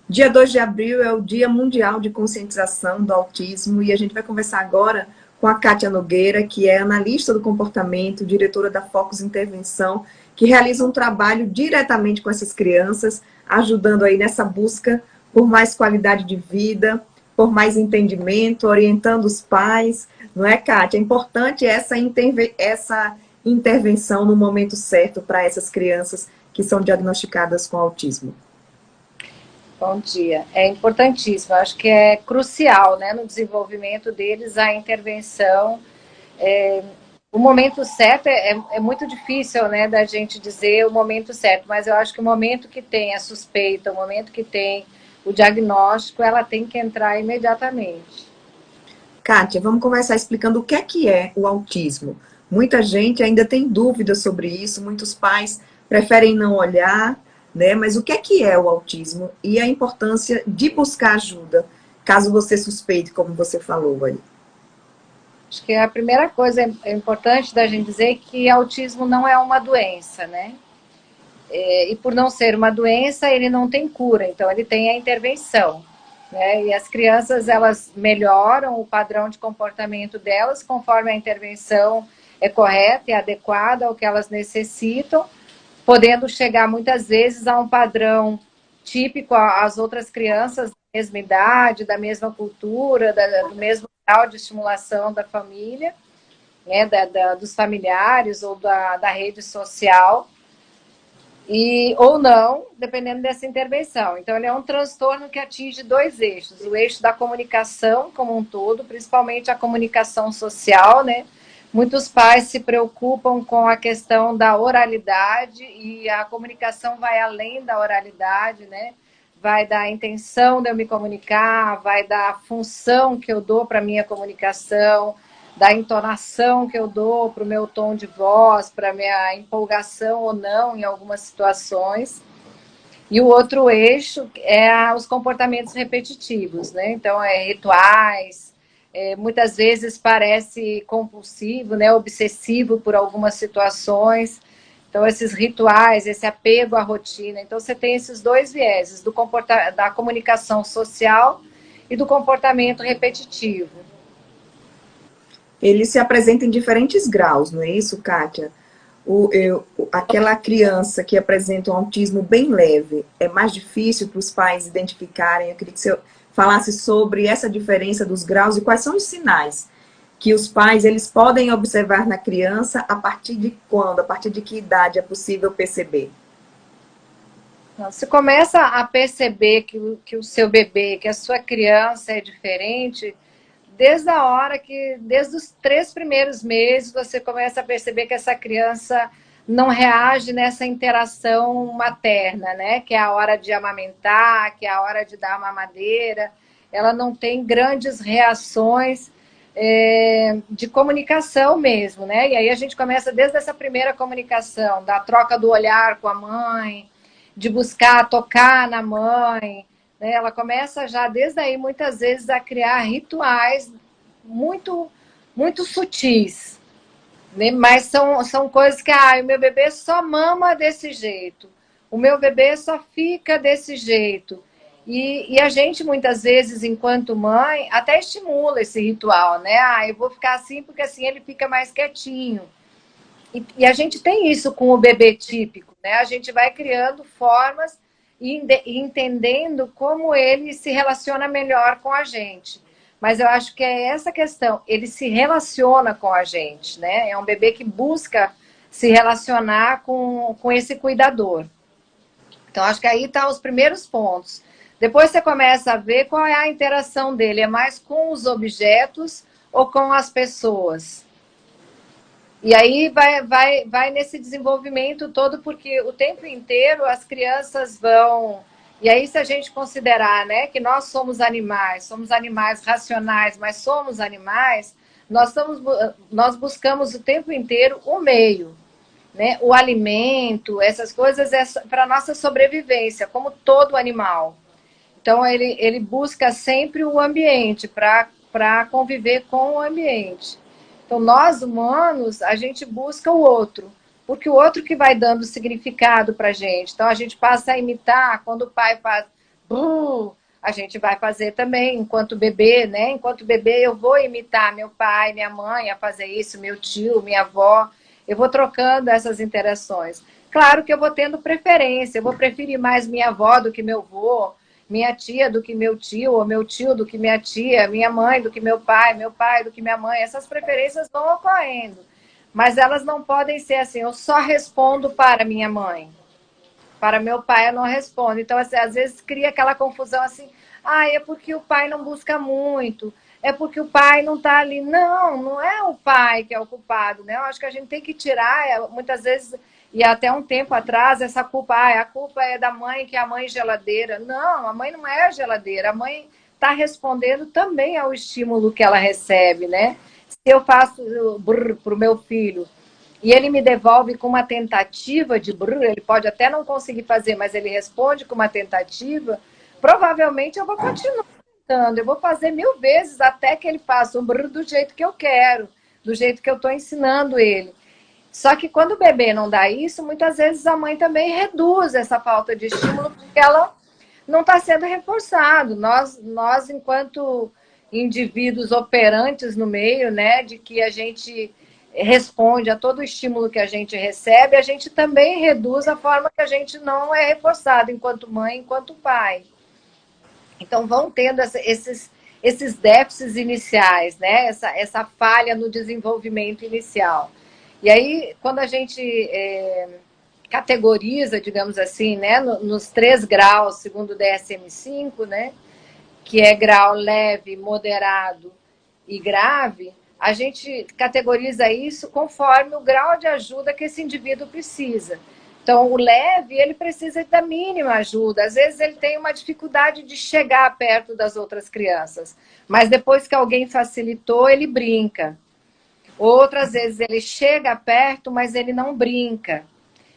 Dia 2 de abril é o Dia Mundial de Conscientização do Autismo e a gente vai conversar agora com a Kátia Nogueira, que é analista do comportamento, diretora da Focus Intervenção, que realiza um trabalho diretamente com essas crianças, ajudando aí nessa busca por mais qualidade de vida, por mais entendimento, orientando os pais, não é, Kátia? É importante essa intervenção no momento certo para essas crianças que são diagnosticadas com autismo. Bom dia. É importantíssimo, acho que é crucial, né, no desenvolvimento deles a intervenção. O momento certo é muito difícil, né, da gente dizer o momento certo, mas eu acho que o momento que tem a suspeita, o momento que tem o diagnóstico, ela tem que entrar imediatamente. Kátia, vamos começar explicando o que é o autismo. Muita gente ainda tem dúvidas sobre isso, muitos pais preferem não olhar, né? Mas o que é o autismo e a importância de buscar ajuda, caso você suspeite, como você falou aí. Acho que a primeira coisa é importante da gente dizer que autismo não é uma doença, né? E por não ser uma doença, ele não tem cura, então ele tem a intervenção. Né? E as crianças, elas melhoram o padrão de comportamento delas conforme a intervenção é correta e adequada ao que elas necessitam, podendo chegar muitas vezes a um padrão típico às outras crianças da mesma idade, da mesma cultura, do mesmo grau de estimulação da família, né? Dos familiares ou da rede social. Ou não, dependendo dessa intervenção. Então, ele é um transtorno que atinge dois eixos: o eixo da comunicação como um todo, principalmente a comunicação social, né? Muitos pais se preocupam com a questão da oralidade e a comunicação vai além da oralidade, né? Vai da intenção de eu me comunicar, vai da função que eu dou para a minha comunicação, da entonação que eu dou para o meu tom de voz, para a minha empolgação ou não em algumas situações. E o outro eixo é os comportamentos repetitivos, né? Então, rituais, muitas vezes parece compulsivo, né? Obsessivo por algumas situações. Então, esses rituais, esse apego à rotina. Então, você tem esses dois vieses, da comunicação social e do comportamento repetitivo. Ele se apresenta em diferentes graus, não é isso, Kátia? Aquela criança que apresenta um autismo bem leve, é mais difícil para os pais identificarem. Eu queria que você falasse sobre essa diferença dos graus e quais são os sinais que os pais eles podem observar na criança a partir de quando, a partir de que idade é possível perceber. Você começa a perceber que o seu bebê, que a sua criança é diferente, desde a hora desde os 3 primeiros meses, você começa a perceber que essa criança não reage nessa interação materna, né? Que é a hora de amamentar, que é a hora de dar mamadeira. Ela não tem grandes reações de comunicação mesmo, né? E aí a gente começa desde essa primeira comunicação, da troca do olhar com a mãe, de buscar tocar na mãe, né? Ela começa já desde aí, muitas vezes, a criar rituais muito, muito sutis, né? Mas são coisas que, o meu bebê só mama desse jeito, o meu bebê só fica desse jeito. E a gente, muitas vezes, enquanto mãe, até estimula esse ritual, né? Eu vou ficar assim porque assim ele fica mais quietinho. E a gente tem isso com o bebê típico, né? A gente vai criando formas e entendendo como ele se relaciona melhor com a gente. Mas eu acho que é essa questão, ele se relaciona com a gente, né? É um bebê que busca se relacionar com esse cuidador. Então, acho que aí estão os primeiros pontos. Depois você começa a ver qual é a interação dele. É mais com os objetos ou com as pessoas? E aí vai nesse desenvolvimento todo, porque o tempo inteiro as crianças vão... E aí, se a gente considerar, né, que nós somos animais racionais, mas somos animais, nós buscamos o tempo inteiro o meio, né? O alimento, essas coisas é para a nossa sobrevivência, como todo animal. Então, ele busca sempre o ambiente para conviver com o ambiente. Então, nós humanos, a gente busca o outro, porque o outro que vai dando significado para a gente. Então, a gente passa a imitar, quando o pai a gente vai fazer também, enquanto bebê, né? Enquanto bebê eu vou imitar meu pai, minha mãe a fazer isso, meu tio, minha avó. Eu vou trocando essas interações. Claro que eu vou tendo preferência, eu vou preferir mais minha avó do que meu avô, minha tia do que meu tio, ou meu tio do que minha tia, minha mãe do que meu pai do que minha mãe. Essas preferências vão ocorrendo. Mas elas não podem ser assim, eu só respondo para minha mãe. Para meu pai eu não respondo. Então, assim, às vezes cria aquela confusão assim, é porque o pai não busca muito, é porque o pai não está ali. Não, não é o pai que é o culpado, né? Eu acho que a gente tem que tirar, muitas vezes, e até um tempo atrás, essa culpa, a culpa é da mãe, que é a mãe geladeira. Não, a mãe não é a geladeira, a mãe está respondendo também ao estímulo que ela recebe, né? Se eu faço para o meu filho e ele me devolve com uma tentativa de brrr, ele pode até não conseguir fazer, mas ele responde com uma tentativa, provavelmente eu vou continuar tentando, eu vou fazer 1000 vezes até que ele faça o brrr do jeito que eu quero, do jeito que eu estou ensinando ele. Só que quando o bebê não dá isso, muitas vezes a mãe também reduz essa falta de estímulo, porque ela não está sendo reforçado. Nós, enquanto indivíduos operantes no meio, né, de que a gente responde a todo o estímulo que a gente recebe, a gente também reduz a forma que a gente não é reforçado enquanto mãe, enquanto pai. Então vão tendo esses déficits iniciais, né, essa falha no desenvolvimento inicial. E aí, quando a gente categoriza, digamos assim, né, nos 3 graus, segundo o DSM-5, né, que é grau leve, moderado e grave, a gente categoriza isso conforme o grau de ajuda que esse indivíduo precisa. Então, o leve, ele precisa da mínima ajuda. Às vezes, ele tem uma dificuldade de chegar perto das outras crianças. Mas depois que alguém facilitou, ele brinca. Outras vezes, ele chega perto, mas ele não brinca.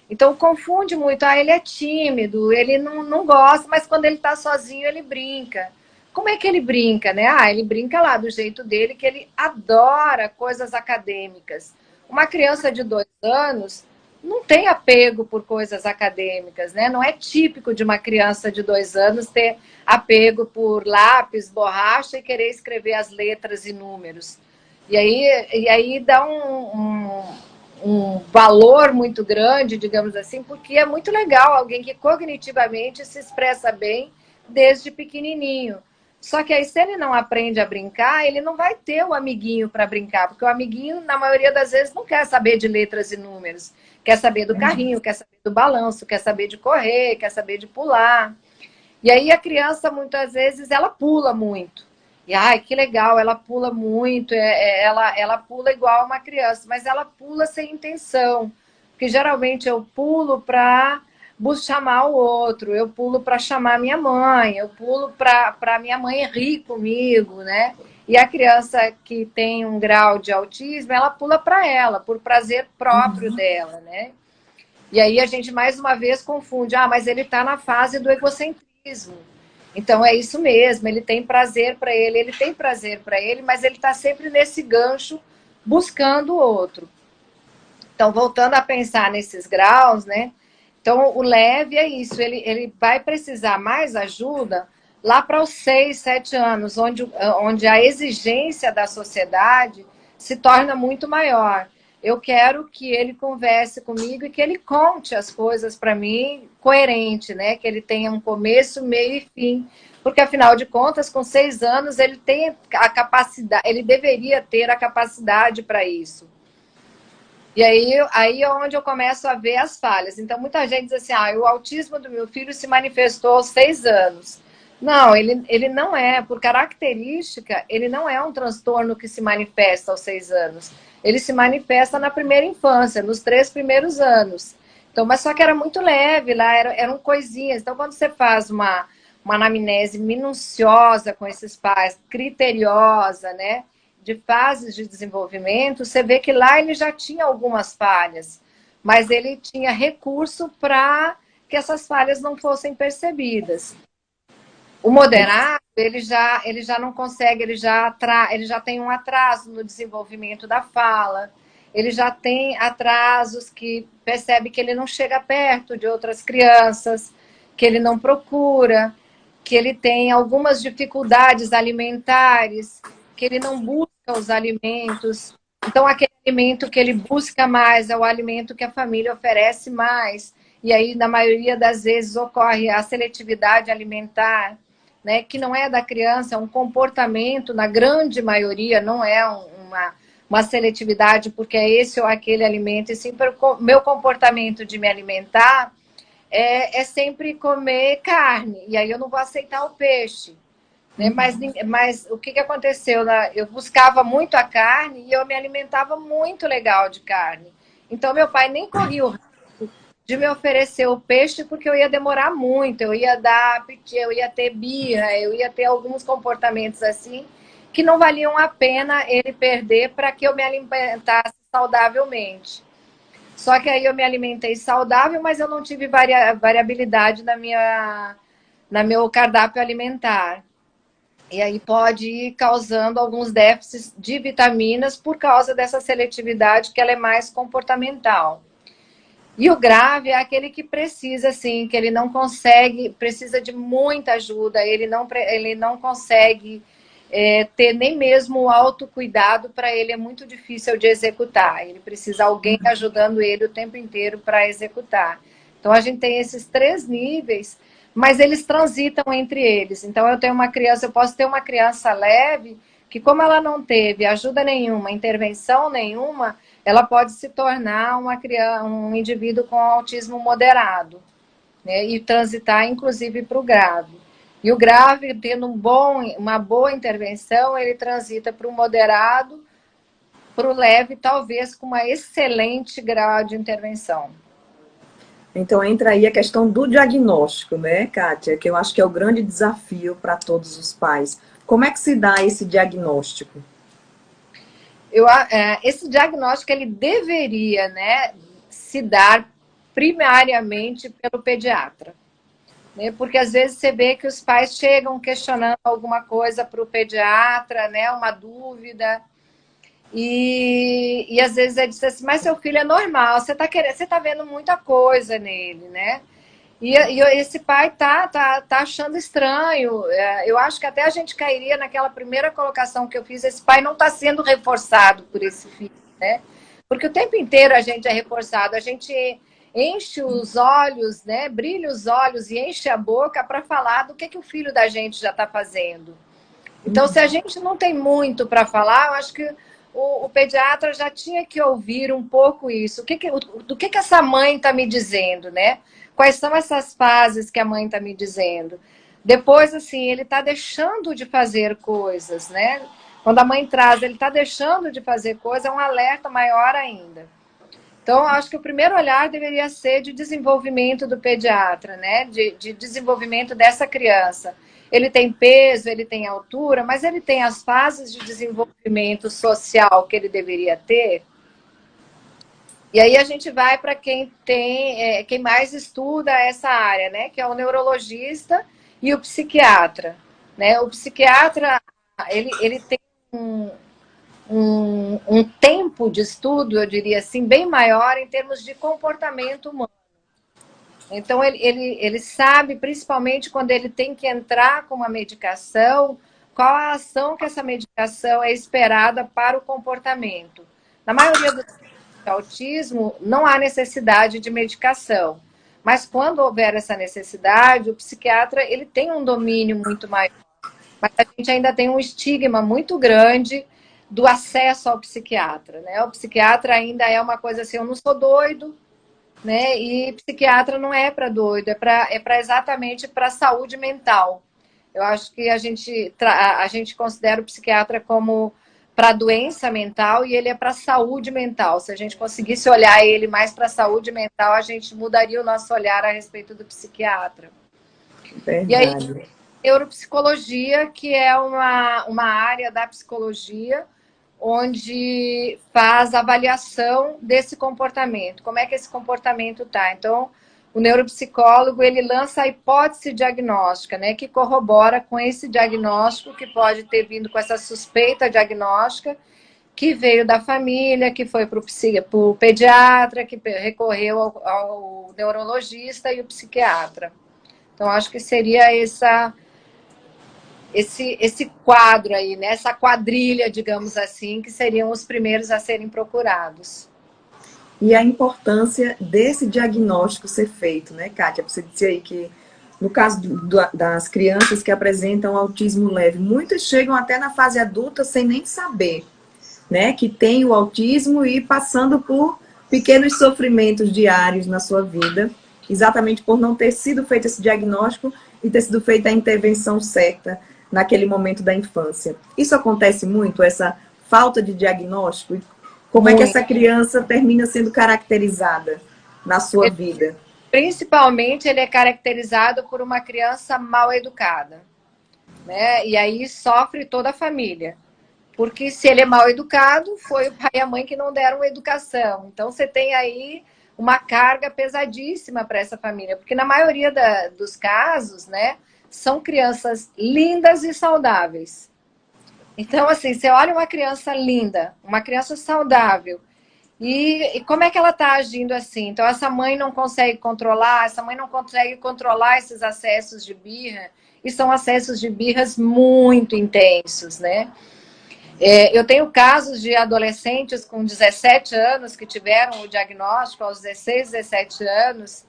Então, confunde muito. Ele é tímido, ele não gosta, mas quando ele está sozinho, ele brinca. Como é que ele brinca, né? Ele brinca lá do jeito dele, que ele adora coisas acadêmicas. Uma criança de 2 anos não tem apego por coisas acadêmicas, né? Não é típico de uma criança de 2 anos ter apego por lápis, borracha e querer escrever as letras e números. E aí dá um valor muito grande, digamos assim, porque é muito legal alguém que cognitivamente se expressa bem desde pequenininho. Só que aí, se ele não aprende a brincar, ele não vai ter o amiguinho para brincar, porque o amiguinho, na maioria das vezes, não quer saber de letras e números, quer saber do carrinho, quer saber do balanço, quer saber de correr, quer saber de pular. E aí a criança, muitas vezes, ela pula muito. E, que legal, ela pula muito, ela pula igual uma criança, mas ela pula sem intenção. Porque geralmente eu pulo para chamar o outro, eu pulo para chamar minha mãe, eu pulo para minha mãe rir comigo, né? E a criança que tem um grau de autismo, ela pula para ela, por prazer próprio dela, né? E aí a gente mais uma vez confunde, mas ele está na fase do egocentrismo. Então é isso mesmo, ele tem prazer para ele tem prazer para ele, mas ele está sempre nesse gancho buscando o outro. Então, voltando a pensar nesses graus, né? Então, o leve é isso, ele vai precisar mais ajuda lá para os 6, 7 anos, onde a exigência da sociedade se torna muito maior. Eu quero que ele converse comigo e que ele conte as coisas para mim coerente, né? Que ele tenha um começo, meio e fim. Porque, afinal de contas, com 6 anos, ele tem a capacidade, ele deveria ter a capacidade para isso. E aí é onde eu começo a ver as falhas. Então, muita gente diz assim, o autismo do meu filho se manifestou aos 6 anos. Não, ele não é, por característica, ele não é um transtorno que se manifesta aos 6 anos. Ele se manifesta na primeira infância, nos 3 primeiros anos. Então, mas só que era muito leve, lá eram coisinhas. Então, quando você faz uma anamnese minuciosa com esses pais, criteriosa, né? De fases de desenvolvimento, você vê que lá ele já tinha algumas falhas, mas ele tinha recurso para que essas falhas não fossem percebidas. O moderado, ele já não consegue, ele já tem um atraso no desenvolvimento da fala, ele já tem atrasos que percebe que ele não chega perto de outras crianças, que ele não procura, que ele tem algumas dificuldades alimentares, que ele não busca os alimentos. Então, aquele alimento que ele busca mais é o alimento que a família oferece mais. E aí, na maioria das vezes, ocorre a seletividade alimentar, né, que não é da criança, é um comportamento, na grande maioria, não é uma seletividade porque é esse ou aquele alimento, e sim pelo meu comportamento de me alimentar é sempre comer carne, e aí eu não vou aceitar o peixe. Né? Mas o que aconteceu? Eu buscava muito a carne e eu me alimentava muito legal de carne. Então, meu pai nem corria o risco de me oferecer o peixe porque eu ia demorar muito, eu ia dar piti, eu ia ter birra, eu ia ter alguns comportamentos assim que não valiam a pena ele perder para que eu me alimentasse saudavelmente. Só que aí eu me alimentei saudável, mas eu não tive variabilidade na meu cardápio alimentar. E aí pode ir causando alguns déficits de vitaminas por causa dessa seletividade, que ela é mais comportamental. E o grave é aquele que precisa, assim, que ele não consegue, precisa de muita ajuda, ele não consegue ter nem mesmo o autocuidado, para ele é muito difícil de executar. Ele precisa de alguém ajudando ele o tempo inteiro para executar. Então, a gente tem esses 3 níveis, mas eles transitam entre eles. Então, eu posso ter uma criança leve, que como ela não teve ajuda nenhuma, intervenção nenhuma, ela pode se tornar um indivíduo com autismo moderado, né, e transitar, inclusive, para o grave. E o grave, tendo uma boa intervenção, ele transita para o moderado, para o leve, talvez com uma excelente grau de intervenção. Então entra aí a questão do diagnóstico, né, Kátia? Que eu acho que é o grande desafio para todos os pais. Como é que se dá esse diagnóstico? Esse diagnóstico ele deveria, né, se dar primariamente pelo pediatra. Né? Porque às vezes você vê que os pais chegam questionando alguma coisa para o pediatra, né, uma dúvida, e às vezes ele diz assim, mas seu filho é normal, você tá vendo muita coisa nele, né? E esse pai tá achando estranho. Eu acho que até a gente cairia naquela primeira colocação que eu fiz, esse pai não está sendo reforçado por esse filho, né? Porque o tempo inteiro a gente é reforçado, a gente enche os olhos, né? Brilha os olhos e enche a boca para falar do que o filho da gente já está fazendo. Então, se a gente não tem muito para falar, eu acho que o pediatra já tinha que ouvir um pouco isso. Do que essa mãe está me dizendo, né? Quais são essas fases que a mãe está me dizendo? Depois, assim, ele está deixando de fazer coisas, né? Quando a mãe traz, ele está deixando de fazer coisas, é um alerta maior ainda. Então, acho que o primeiro olhar deveria ser de desenvolvimento do pediatra, né? De desenvolvimento dessa criança. Ele tem peso, ele tem altura, mas ele tem as fases de desenvolvimento social que ele deveria ter. E aí a gente vai para quem quem mais estuda essa área, né? Que é o neurologista e o psiquiatra. Né? O psiquiatra, ele tem um tempo de estudo, eu diria assim, bem maior em termos de comportamento humano. Então, ele sabe, principalmente quando ele tem que entrar com uma medicação, qual a ação que essa medicação é esperada para o comportamento. Na maioria dos autismo, não há necessidade de medicação. Mas quando houver essa necessidade, o psiquiatra ele tem um domínio muito maior. Mas a gente ainda tem um estigma muito grande do acesso ao psiquiatra, né? O psiquiatra ainda é uma coisa assim, eu não sou doido, né? E psiquiatra não é para doido, é para exatamente para a saúde mental. Eu acho que a gente considera o psiquiatra como para doença mental e ele é para saúde mental. Se a gente conseguisse olhar ele mais para saúde mental, a gente mudaria o nosso olhar a respeito do psiquiatra. Verdade. E aí, neuropsicologia, que é uma área da psicologia onde faz avaliação desse comportamento. Como é que esse comportamento está? Então, o neuropsicólogo, ele lança a hipótese diagnóstica, né, que corrobora com esse diagnóstico que pode ter vindo com essa suspeita diagnóstica, que veio da família, que foi para o pediatra, que recorreu ao neurologista e o psiquiatra. Então, acho que seria esse quadro aí, né? Essa quadrilha, digamos assim, que seriam os primeiros a serem procurados. E a importância desse diagnóstico ser feito, né, Kátia? Você disse aí que, no caso das crianças que apresentam autismo leve, muitas chegam até na fase adulta sem nem saber, né, que tem o autismo e passando por pequenos sofrimentos diários na sua vida, exatamente por não ter sido feito esse diagnóstico e ter sido feita a intervenção certa naquele momento da infância. Isso acontece muito, essa falta de diagnóstico? Como é que Muito. essa criança termina sendo caracterizada na sua vida? Principalmente, ele é caracterizado por uma criança mal educada, né? E aí sofre toda a família. Porque se ele é mal educado, foi o pai e a mãe que não deram educação. Então, você tem aí uma carga pesadíssima para essa família. Porque na maioria dos casos, né, são crianças lindas e saudáveis. Então, assim, você olha uma criança linda, uma criança saudável, e como é que ela está agindo assim? Então, essa mãe não consegue controlar, essa mãe não consegue controlar esses acessos de birra, e são acessos de birras muito intensos, né? Eu tenho casos de adolescentes com 17 anos que tiveram o diagnóstico aos 16, 17 anos,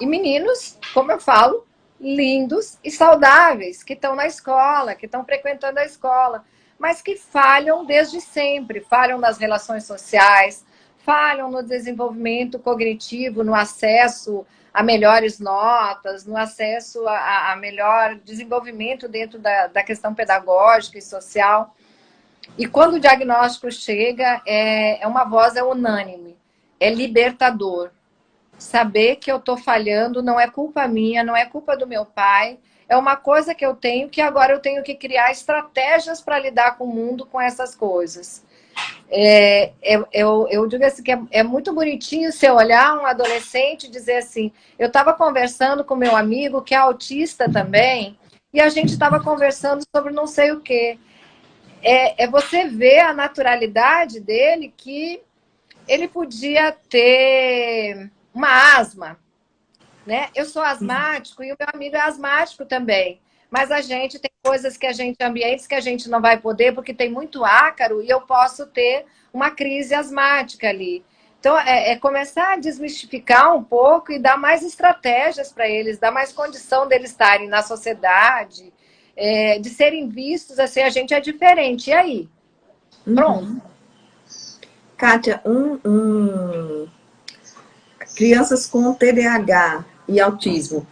e meninos, como eu falo, lindos e saudáveis, que estão na escola, que estão frequentando a escola, mas que falham desde sempre, falham nas relações sociais, falham no desenvolvimento cognitivo, no acesso a melhores notas, no acesso a melhor desenvolvimento dentro da questão pedagógica e social. E quando o diagnóstico chega, uma voz unânime, é libertador. Saber que eu estou falhando não é culpa minha, não é culpa do meu pai, é uma coisa que eu tenho, que agora eu tenho que criar estratégias para lidar com o mundo com essas coisas. Eu digo assim que é muito bonitinho você olhar um adolescente e dizer assim, eu estava conversando com meu amigo que é autista também, e a gente estava conversando sobre não sei o quê. Você ver a naturalidade dele, que ele podia ter uma asma, né? Eu sou asmático e o meu amigo é asmático também. Mas a gente tem coisas que a gente, ambientes que a gente não vai poder, porque tem muito ácaro, e eu posso ter uma crise asmática ali. Então, começar a desmistificar um pouco e dar mais estratégias para eles, dar mais condição deles estarem na sociedade, de serem vistos, assim, a gente é diferente. E aí? Pronto. Uhum. Kátia, crianças com TDAH e autismo,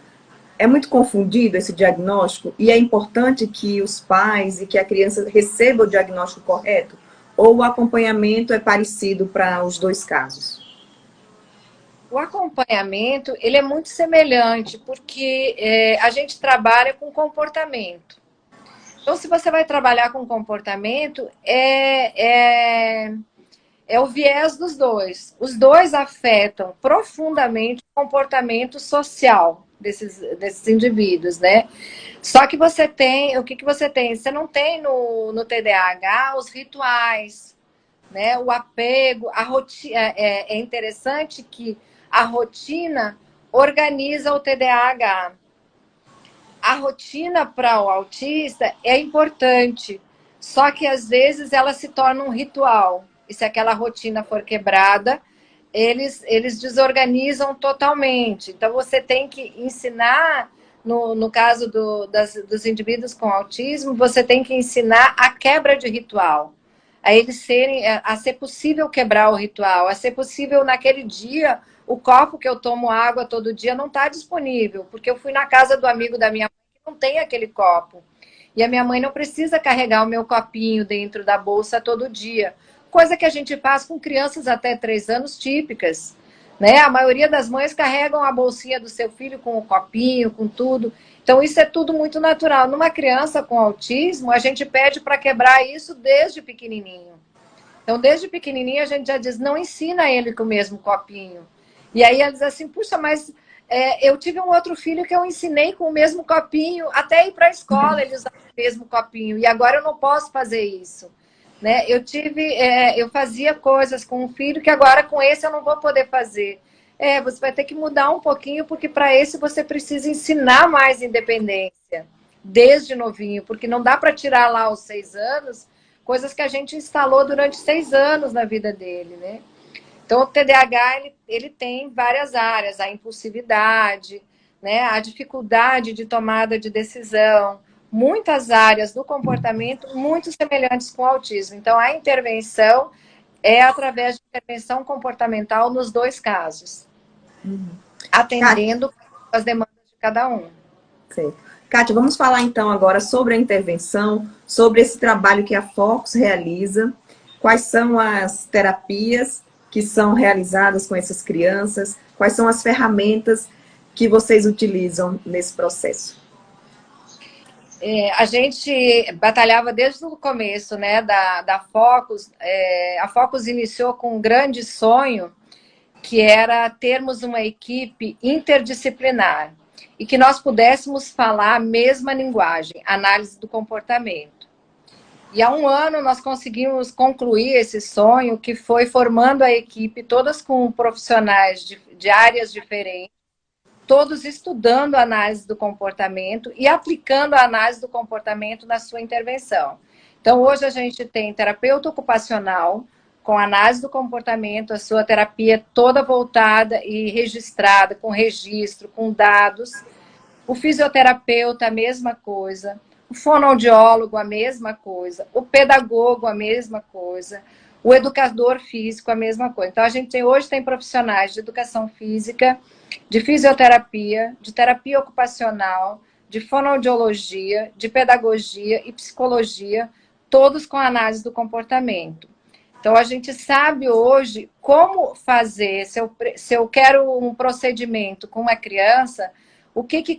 é muito confundido esse diagnóstico e é importante que os pais e que a criança receba o diagnóstico correto? Ou o acompanhamento é parecido para os dois casos? O acompanhamento, ele é muito semelhante, porque a gente trabalha com comportamento. Então, se você vai trabalhar com comportamento, é o viés dos dois. Os dois afetam profundamente o comportamento social desses indivíduos, né? Só que você tem, o que você tem? Você não tem no TDAH os rituais, né? O apego, a rotina. É interessante que a rotina organiza o TDAH. A rotina para o autista é importante, só que às vezes ela se torna um ritual. E se aquela rotina for quebrada, eles desorganizam totalmente. Então você tem que ensinar, no caso dos indivíduos com autismo, você tem que ensinar a quebra de ritual. A eles a ser possível quebrar o ritual, a ser possível naquele dia, o copo que eu tomo água todo dia não está disponível, porque eu fui na casa do amigo da minha mãe que não tem aquele copo. E a minha mãe não precisa carregar o meu copinho dentro da bolsa todo dia. Coisa que a gente faz com crianças até 3 anos típicas, né? A maioria das mães carregam a bolsinha do seu filho com o copinho, com tudo. Então, isso é tudo muito natural. Numa criança com autismo, a gente pede para quebrar isso desde pequenininho. Então, desde pequenininho, a gente já diz, não ensina ele com o mesmo copinho. E aí, ela diz assim, puxa, mas eu tive um outro filho que eu ensinei com o mesmo copinho, até ir para a escola ele usava o mesmo copinho, e agora eu não posso fazer isso. Né? Eu fazia coisas com um filho que agora com esse eu não vou poder fazer. Você vai ter que mudar um pouquinho, porque para esse você precisa ensinar mais independência. desde novinho, porque não dá para tirar lá aos 6 anos coisas que a gente instalou durante 6 anos na vida dele, né? Então, o TDAH, ele tem várias áreas, a impulsividade, né, a dificuldade de tomada de decisão, muitas áreas do comportamento muito semelhantes com o autismo. Então, a intervenção é através de intervenção comportamental nos dois casos, atendendo as demandas de cada um. Certo. Kátia, vamos falar então agora sobre a intervenção, sobre esse trabalho que a Focus realiza, quais são as terapias que são realizadas com essas crianças, quais são as ferramentas que vocês utilizam nesse processo. A gente batalhava desde o começo, né, da Focus. A Focus iniciou com um grande sonho, que era termos uma equipe interdisciplinar e que nós pudéssemos falar a mesma linguagem, análise do comportamento. E há um ano nós conseguimos concluir esse sonho, que foi formando a equipe, todas com profissionais de áreas diferentes, todos estudando a análise do comportamento e aplicando a análise do comportamento na sua intervenção. Então, hoje a gente tem terapeuta ocupacional, com análise do comportamento, a sua terapia toda voltada e registrada, com registro, com dados. O fisioterapeuta, a mesma coisa. O fonoaudiólogo, a mesma coisa. O pedagogo, a mesma coisa. O educador físico, a mesma coisa. Então, a gente hoje tem profissionais de educação física, de fisioterapia, de terapia ocupacional, de fonoaudiologia, de pedagogia e psicologia, todos com análise do comportamento. Então, a gente sabe hoje como fazer, se eu quero um procedimento com uma criança,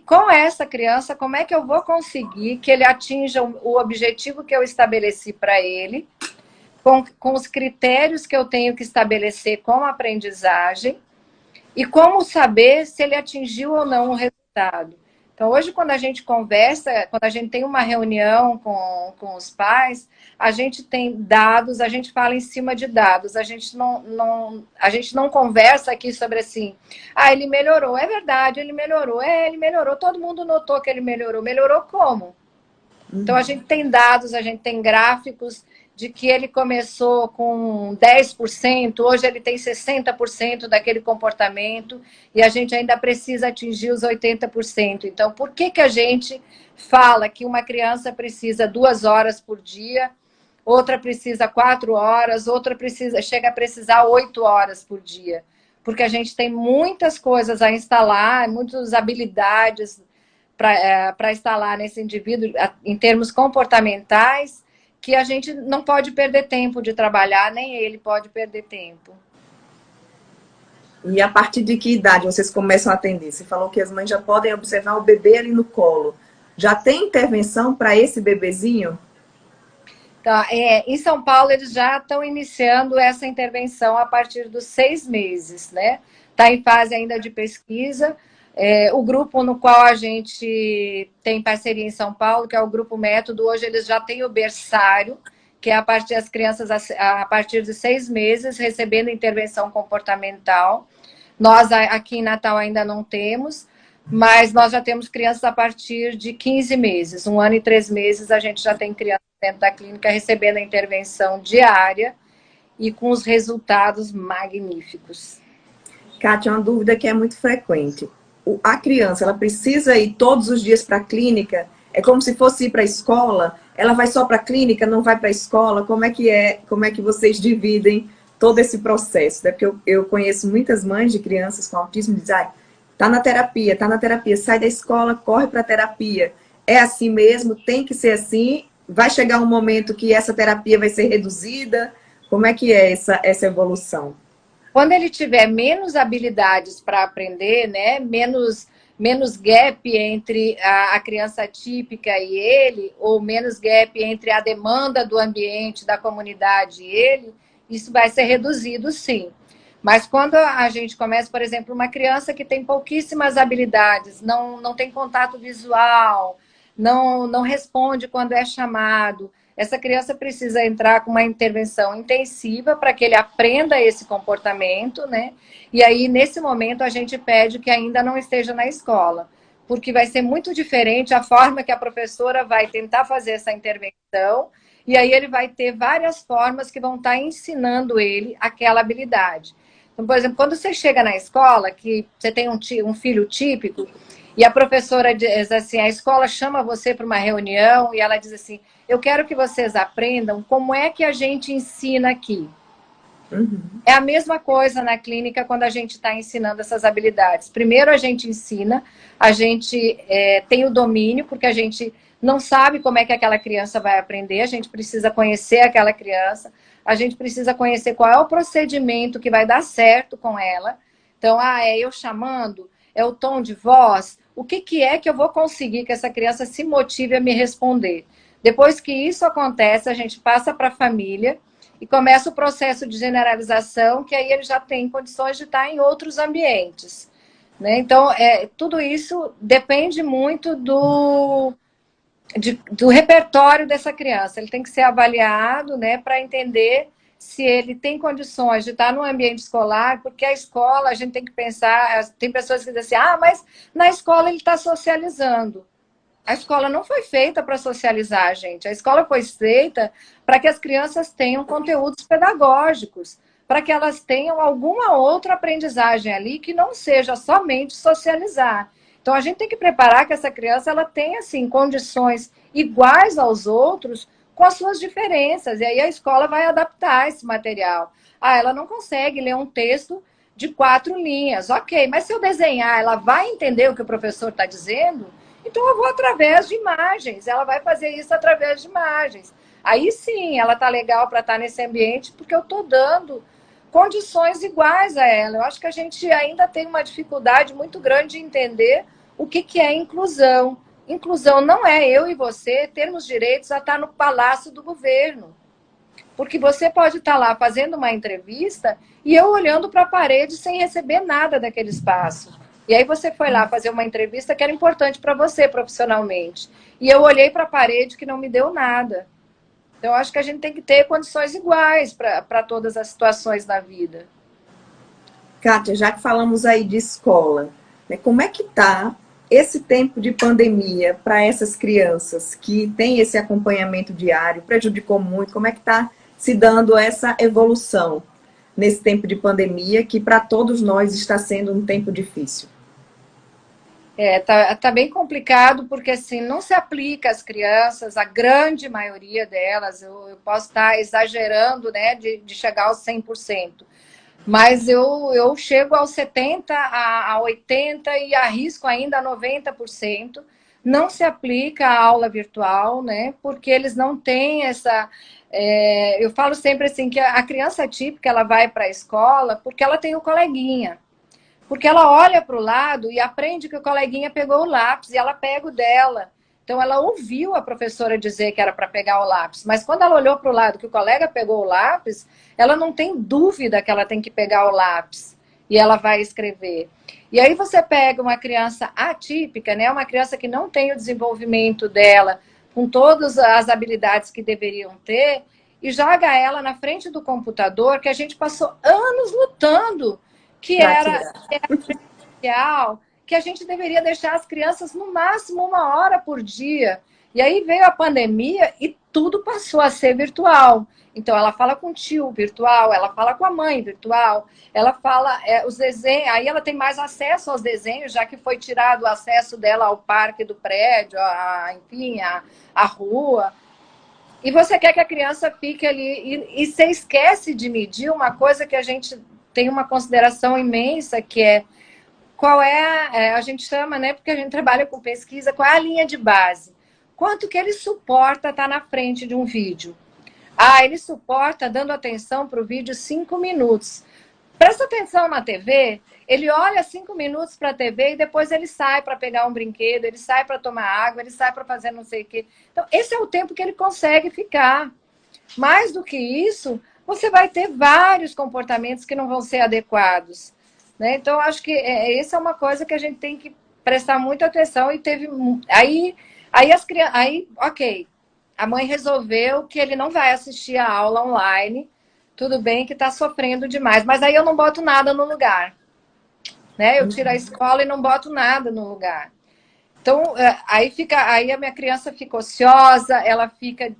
com essa criança, como é que eu vou conseguir que ele atinja o objetivo que eu estabeleci para ele, com os critérios que eu tenho que estabelecer com a aprendizagem, e como saber se ele atingiu ou não o resultado. Então, hoje, quando a gente conversa, quando a gente tem uma reunião com os pais, a gente tem dados, a gente fala em cima de dados, a gente não conversa aqui sobre assim, ele melhorou, é verdade, ele melhorou, todo mundo notou que ele melhorou como? Então, a gente tem dados, a gente tem gráficos de que ele começou com 10%, hoje ele tem 60% daquele comportamento e a gente ainda precisa atingir os 80%. Então, por que a gente fala que uma criança precisa 2 horas por dia, outra precisa 4 horas, outra chega a precisar 8 horas por dia? Porque a gente tem muitas coisas a instalar, muitas habilidades para instalar nesse indivíduo em termos comportamentais, que a gente não pode perder tempo de trabalhar, nem ele pode perder tempo. E a partir de que idade vocês começam a atender? Você falou que as mães já podem observar o bebê ali no colo. Já tem intervenção para esse bebezinho? Tá, em São Paulo, eles já estão iniciando essa intervenção a partir dos 6 meses, né? Está em fase ainda de pesquisa. O grupo no qual a gente tem parceria em São Paulo, que é o Grupo Método, hoje eles já têm o berçário, que é a partir das crianças a partir de 6 meses, recebendo intervenção comportamental. Nós aqui em Natal ainda não temos, mas nós já temos crianças a partir de 15 meses. 1 ano e 3 meses a gente já tem crianças dentro da clínica recebendo a intervenção diária e com os resultados magníficos. Kátia, uma dúvida que é muito frequente. A criança, ela precisa ir todos os dias para a clínica? É como se fosse ir para a escola? Ela vai só para a clínica, não vai para a escola? Como é que vocês dividem todo esse processo? É porque eu conheço muitas mães de crianças com autismo que dizem, tá na terapia, sai da escola, corre para a terapia. É assim mesmo? Tem que ser assim? Vai chegar um momento que essa terapia vai ser reduzida? Como é que é essa evolução? Quando ele tiver menos habilidades para aprender, né, menos gap entre a criança típica e ele, ou menos gap entre a demanda do ambiente, da comunidade e ele, isso vai ser reduzido, sim. Mas quando a gente começa, por exemplo, uma criança que tem pouquíssimas habilidades, não tem contato visual, não responde quando é chamado, essa criança precisa entrar com uma intervenção intensiva para que ele aprenda esse comportamento, né? E aí, nesse momento, a gente pede que ainda não esteja na escola. porque vai ser muito diferente a forma que a professora vai tentar fazer essa intervenção, e aí ele vai ter várias formas que vão estar ensinando ele aquela habilidade. Então, por exemplo, quando você chega na escola, que você tem um filho típico, e a professora diz assim, a escola chama você para uma reunião, e ela diz assim, eu quero que vocês aprendam como é que a gente ensina aqui. Uhum. É a mesma coisa na clínica quando a gente está ensinando essas habilidades. Primeiro a gente ensina, a gente tem o domínio, porque a gente não sabe como é que aquela criança vai aprender, a gente precisa conhecer aquela criança, a gente precisa conhecer qual é o procedimento que vai dar certo com ela. Então, é eu chamando, é o tom de voz, o que é que eu vou conseguir que essa criança se motive a me responder. Depois que isso acontece, a gente passa para a família, e começa o processo de generalização, que aí ele já tem condições de estar em outros ambientes. Né? Então, tudo isso depende muito do repertório dessa criança. Ele tem que ser avaliado, né, para entender se ele tem condições de estar no ambiente escolar, porque a escola, a gente tem que pensar, tem pessoas que dizem assim, mas na escola ele está socializando. A escola não foi feita para socializar, gente. A escola foi feita para que as crianças tenham conteúdos pedagógicos, para que elas tenham alguma outra aprendizagem ali que não seja somente socializar. Então, a gente tem que preparar que essa criança ela tenha, assim, condições iguais aos outros, com as suas diferenças. E aí a escola vai adaptar esse material. Ela não consegue ler um texto de 4 linhas. Ok, mas se eu desenhar, ela vai entender o que o professor está dizendo? Então, eu vou através de imagens. Ela vai fazer isso através de imagens. Aí sim, ela está legal para estar nesse ambiente, porque eu estou dando condições iguais a ela. Eu acho que a gente ainda tem uma dificuldade muito grande de entender o que é inclusão. Inclusão não é eu e você termos direitos a estar no palácio do governo. Porque você pode estar lá fazendo uma entrevista e eu olhando para a parede sem receber nada daquele espaço. E aí você foi lá fazer uma entrevista que era importante para você profissionalmente. E eu olhei para a parede que não me deu nada. Então, eu acho que a gente tem que ter condições iguais para todas as situações da vida. Kátia, já que falamos aí de escola, né, como é que está esse tempo de pandemia para essas crianças que têm esse acompanhamento diário? Prejudicou muito? Como é que está se dando essa evolução nesse tempo de pandemia, que para todos nós está sendo um tempo difícil? Tá bem complicado, porque assim, não se aplica às crianças, a grande maioria delas, eu posso estar exagerando, né, de chegar aos 100%, mas eu chego aos 70%, a 80% e arrisco ainda a 90%. Não se aplica a aula virtual, né, porque eles não têm essa... eu falo sempre assim, que a criança típica, ela vai para a escola porque ela tem o coleguinha. Porque ela olha para o lado e aprende que o coleguinha pegou o lápis e ela pega o dela. Então, ela ouviu a professora dizer que era para pegar o lápis, mas quando ela olhou para o lado que o colega pegou o lápis, ela não tem dúvida que ela tem que pegar o lápis e ela vai escrever. E aí você pega uma criança atípica, né, uma criança que não tem o desenvolvimento dela com todas as habilidades que deveriam ter, e joga ela na frente do computador, que a gente passou anos lutando, que era presencial, que a gente deveria deixar as crianças no máximo 1 hora por dia. E aí veio a pandemia e tudo passou a ser virtual. Então, ela fala com o tio virtual, ela fala com a mãe virtual, ela fala os desenhos, aí ela tem mais acesso aos desenhos, já que foi tirado o acesso dela ao parque do prédio, enfim, a rua. E você quer que a criança fique ali, e você esquece de medir uma coisa que a gente tem uma consideração imensa, que é qual a gente chama, né, porque a gente trabalha com pesquisa, qual é a linha de base? Quanto que ele suporta estar na frente de um vídeo? Ele suporta, dando atenção para o vídeo, 5 minutos. Presta atenção na TV, ele olha 5 minutos para a TV e depois ele sai para pegar um brinquedo, ele sai para tomar água, ele sai para fazer não sei o quê. Então, esse é o tempo que ele consegue ficar. Mais do que isso, você vai ter vários comportamentos que não vão ser adequados. Né? Então, eu acho que essa é uma coisa que a gente tem que prestar muita atenção. E teve aí as crianças, ok, a mãe resolveu que ele não vai assistir a aula online, tudo bem que está sofrendo demais, mas aí eu não boto nada no lugar. Né? Eu tiro a escola e não boto nada no lugar. Então, aí a minha criança fica ociosa, ela fica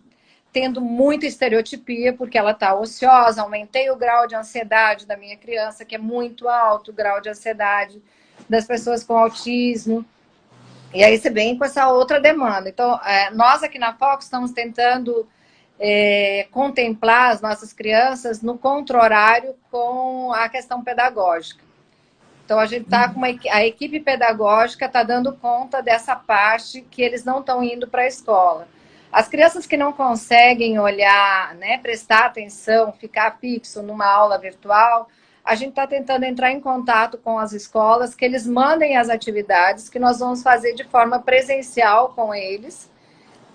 tendo muita estereotipia, porque ela está ociosa, aumentei o grau de ansiedade da minha criança, que é muito alto o grau de ansiedade das pessoas com autismo. E aí você vem com essa outra demanda. Então, nós aqui na Fox estamos tentando contemplar as nossas crianças no contra-horário com a questão pedagógica. Então, a gente está com a equipe pedagógica está dando conta dessa parte que eles não estão indo para a escola. As crianças que não conseguem olhar, né, prestar atenção, ficar fixo numa aula virtual, a gente está tentando entrar em contato com as escolas, que eles mandem as atividades que nós vamos fazer de forma presencial com eles,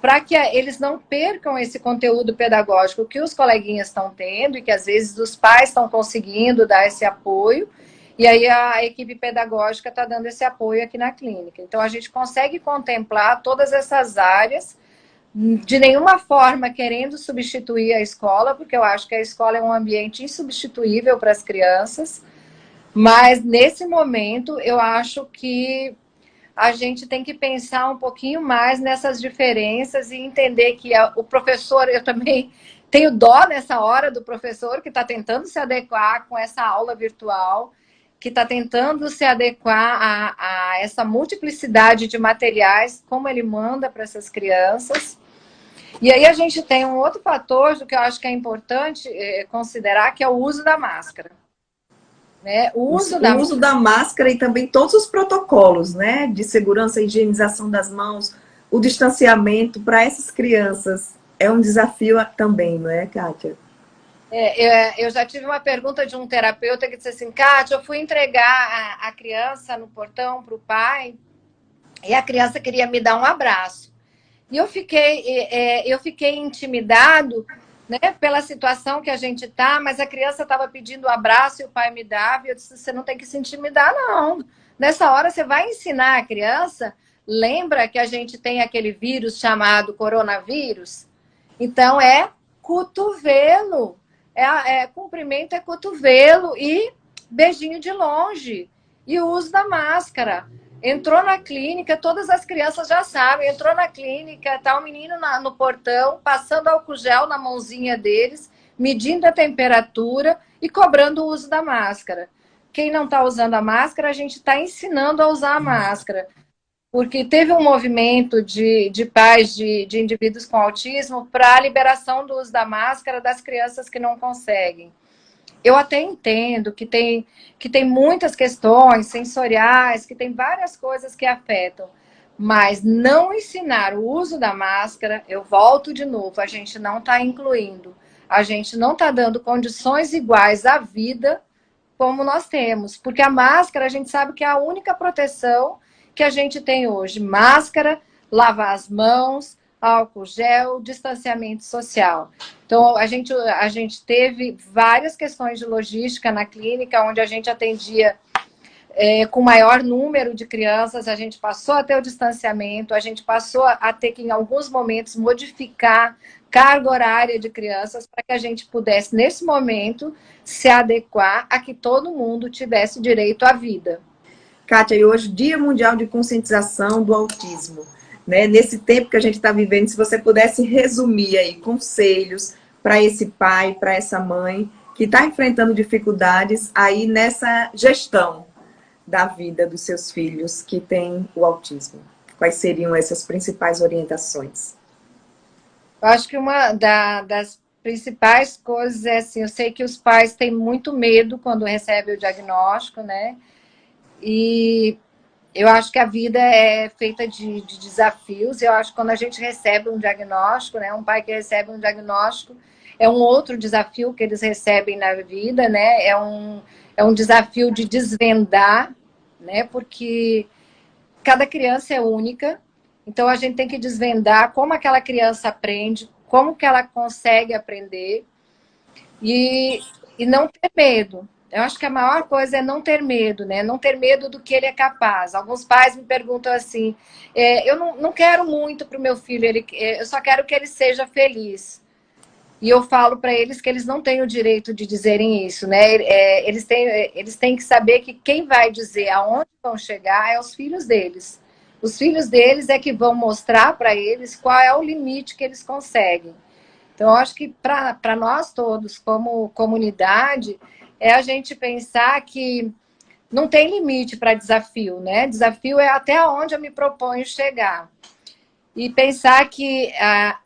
para que eles não percam esse conteúdo pedagógico que os coleguinhas estão tendo e que às vezes os pais estão conseguindo dar esse apoio. E aí a equipe pedagógica está dando esse apoio aqui na clínica. Então a gente consegue contemplar todas essas áreas, de nenhuma forma querendo substituir a escola, porque eu acho que a escola é um ambiente insubstituível para as crianças, mas nesse momento eu acho que a gente tem que pensar um pouquinho mais nessas diferenças e entender que o professor, eu também tenho dó nessa hora do professor que está tentando se adequar com essa aula virtual, que está tentando se adequar a essa multiplicidade de materiais, como ele manda para essas crianças. E aí a gente tem um outro fator do que eu acho que é importante considerar, que é o uso da máscara. Né? O uso da máscara e também todos os protocolos, né, de segurança, higienização das mãos, o distanciamento para essas crianças é um desafio também, não é, Kátia? Eu já tive uma pergunta de um terapeuta que disse assim, Kátia, eu fui entregar a criança no portão para o pai e a criança queria me dar um abraço. E eu fiquei intimidado, né, pela situação que a gente está, mas a criança estava pedindo um abraço e o pai me dava, e eu disse, você não tem que se intimidar, não. Nessa hora você vai ensinar a criança, lembra que a gente tem aquele vírus chamado coronavírus? Então é cotovelo, cumprimento é cotovelo e beijinho de longe, e o uso da máscara. Entrou na clínica, todas as crianças já sabem, entrou na clínica, tá o menino no portão, passando álcool gel na mãozinha deles, medindo a temperatura e cobrando o uso da máscara. Quem não está usando a máscara, a gente está ensinando a usar a máscara. Porque teve um movimento de pais de indivíduos com autismo para a liberação do uso da máscara das crianças que não conseguem. Eu até entendo que tem muitas questões sensoriais, que tem várias coisas que afetam, mas não ensinar o uso da máscara, eu volto de novo, a gente não está incluindo, a gente não está dando condições iguais à vida como nós temos, porque a máscara a gente sabe que é a única proteção que a gente tem hoje, máscara, lavar as mãos, álcool gel, distanciamento social. Então, a gente teve várias questões de logística na clínica, onde a gente atendia com maior número de crianças, a gente passou a ter o distanciamento, a gente passou a ter que, em alguns momentos, modificar carga horária de crianças para que a gente pudesse, nesse momento, se adequar a que todo mundo tivesse direito à vida. Kátia, e hoje, Dia Mundial de Conscientização do Autismo. Né? Nesse tempo que a gente está vivendo, se você pudesse resumir aí conselhos para esse pai, para essa mãe que está enfrentando dificuldades aí nessa gestão da vida dos seus filhos que têm o autismo. Quais seriam essas principais orientações? Eu acho que uma das principais coisas é assim, eu sei que os pais têm muito medo quando recebem o diagnóstico, né? E eu acho que a vida é feita de desafios. Eu acho que quando a gente recebe um diagnóstico, né, um pai que recebe um diagnóstico, é um outro desafio que eles recebem na vida, né? É um desafio de desvendar, né? Porque cada criança é única. Então a gente tem que desvendar como aquela criança aprende, como que ela consegue aprender e não ter medo. Eu acho que a maior coisa é não ter medo, né? Não ter medo do que ele é capaz. Alguns pais me perguntam assim, eu não quero muito para o meu filho, eu só quero que ele seja feliz. E eu falo para eles que eles não têm o direito de dizerem isso, né? Eles têm que saber que quem vai dizer aonde vão chegar é os filhos deles. Os filhos deles é que vão mostrar para eles qual é o limite que eles conseguem. Então, eu acho que para nós todos, como comunidade, é a gente pensar que não tem limite para desafio, né? Desafio é até onde eu me proponho chegar. E pensar que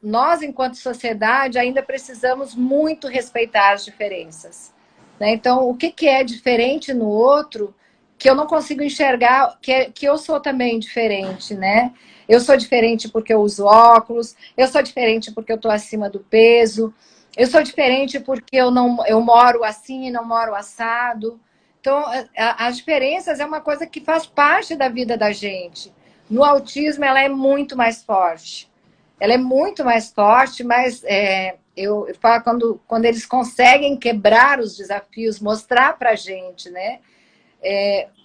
nós, enquanto sociedade, ainda precisamos muito respeitar as diferenças. Né? Então, o que é diferente no outro que eu não consigo enxergar, que eu sou também diferente, né? Eu sou diferente porque eu uso óculos, eu sou diferente porque eu estou acima do peso, eu sou diferente porque eu moro assim e não moro assado. Então, as diferenças é uma coisa que faz parte da vida da gente. No autismo, ela é muito mais forte. Ela é muito mais forte, mas eu falo quando eles conseguem quebrar os desafios, mostrar para a gente, né?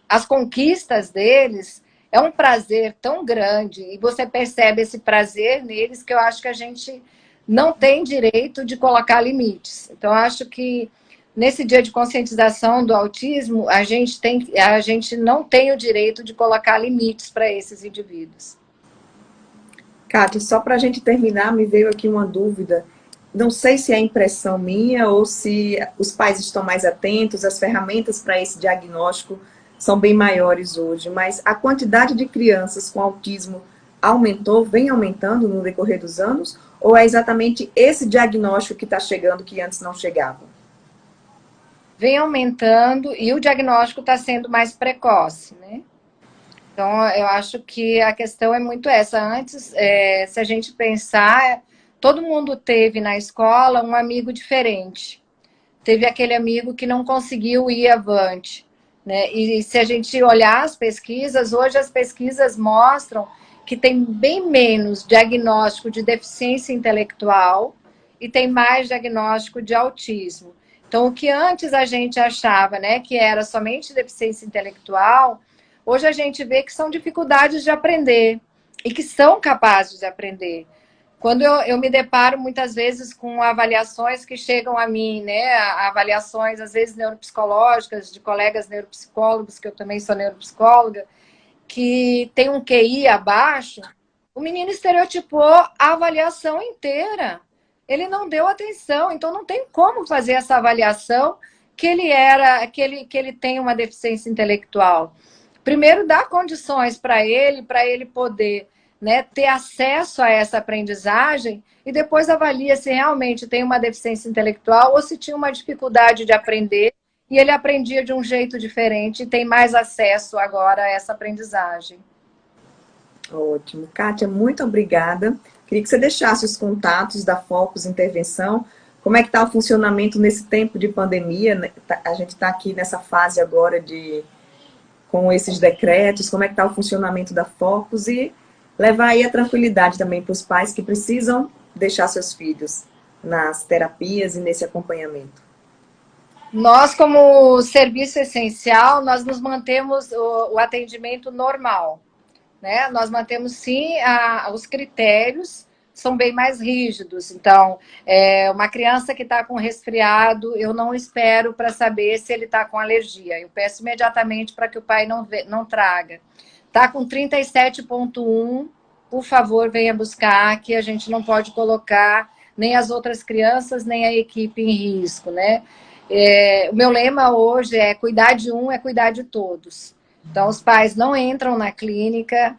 As conquistas deles, é um prazer tão grande, e você percebe esse prazer neles, que eu acho que a gente não tem direito de colocar limites. Então, eu acho que nesse dia de conscientização do autismo, a gente não tem o direito de colocar limites para esses indivíduos. Cátia, só para a gente terminar, me veio aqui uma dúvida. Não sei se é impressão minha ou se os pais estão mais atentos, as ferramentas para esse diagnóstico são bem maiores hoje, mas a quantidade de crianças com autismo aumentou, vem aumentando no decorrer dos anos, ou é exatamente esse diagnóstico que está chegando que antes não chegava? Vem aumentando e o diagnóstico está sendo mais precoce, né? Então, eu acho que a questão é muito essa. Antes, se a gente pensar, todo mundo teve na escola um amigo diferente. Teve aquele amigo que não conseguiu ir avante, né? E se a gente olhar as pesquisas, hoje as pesquisas mostram que tem bem menos diagnóstico de deficiência intelectual e tem mais diagnóstico de autismo. Então, o que antes a gente achava, né, que era somente deficiência intelectual, hoje a gente vê que são dificuldades de aprender e que são capazes de aprender. Quando eu me deparo muitas vezes com avaliações que chegam a mim, né? Avaliações, às vezes, neuropsicológicas, de colegas neuropsicólogos, que eu também sou neuropsicóloga, que tem um QI abaixo, o menino estereotipou a avaliação inteira. Ele não deu atenção, então não tem como fazer essa avaliação que ele tem uma deficiência intelectual. Primeiro, dá condições para ele poder, né, ter acesso a essa aprendizagem e depois avalia se realmente tem uma deficiência intelectual ou se tinha uma dificuldade de aprender e ele aprendia de um jeito diferente e tem mais acesso agora a essa aprendizagem. Ótimo. Kátia, muito obrigada. Queria que você deixasse os contatos da Focus Intervenção. Como é que está o funcionamento nesse tempo de pandemia? A gente está aqui nessa fase agora com esses decretos, como é que está o funcionamento da Focus e levar aí a tranquilidade também para os pais que precisam deixar seus filhos nas terapias e nesse acompanhamento. Nós, como serviço essencial, nós nos mantemos o atendimento normal, né? Nós mantemos, sim, os critérios são bem mais rígidos. Então, uma criança que está com resfriado, eu não espero para saber se ele está com alergia. Eu peço imediatamente para que o pai não traga. Está com 37,1, por favor, venha buscar, que a gente não pode colocar nem as outras crianças, nem a equipe em risco, né? O meu lema hoje é cuidar de um é cuidar de todos. Então, os pais não entram na clínica,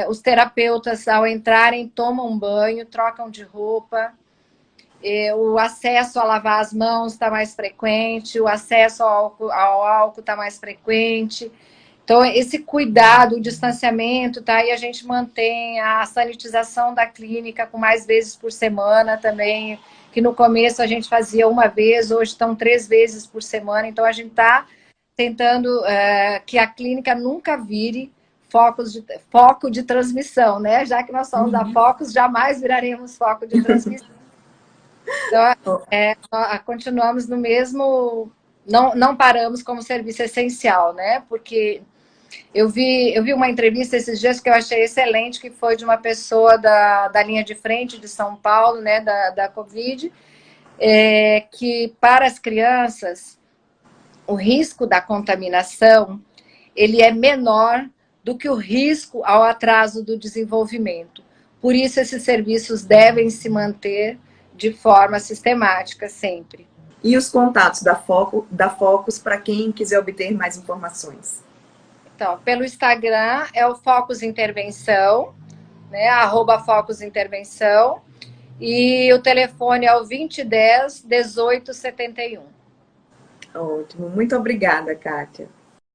os terapeutas, ao entrarem, tomam banho, trocam de roupa, o acesso a lavar as mãos está mais frequente, o acesso ao álcool está mais frequente. Então, esse cuidado, o distanciamento, tá? E a gente mantém a sanitização da clínica com mais vezes por semana também, que no começo a gente fazia uma vez, hoje estão 3 vezes por semana. Então, a gente está tentando que a clínica nunca vire foco de transmissão, né? Já que nós somos da Focus, jamais viraremos foco de transmissão. Então, continuamos no mesmo... Não paramos como serviço essencial, né? Porque eu vi uma entrevista esses dias que eu achei excelente, que foi de uma pessoa da linha de frente de São Paulo, né, da Covid, que para as crianças, o risco da contaminação, ele é menor do que o risco ao atraso do desenvolvimento. Por isso, esses serviços devem se manter de forma sistemática sempre. E os contatos da Focus para quem quiser obter mais informações? Então, pelo Instagram é o Focus Intervenção, né, @Focus Intervenção, e o telefone é o 2010 1871. Ótimo, muito obrigada, Kátia.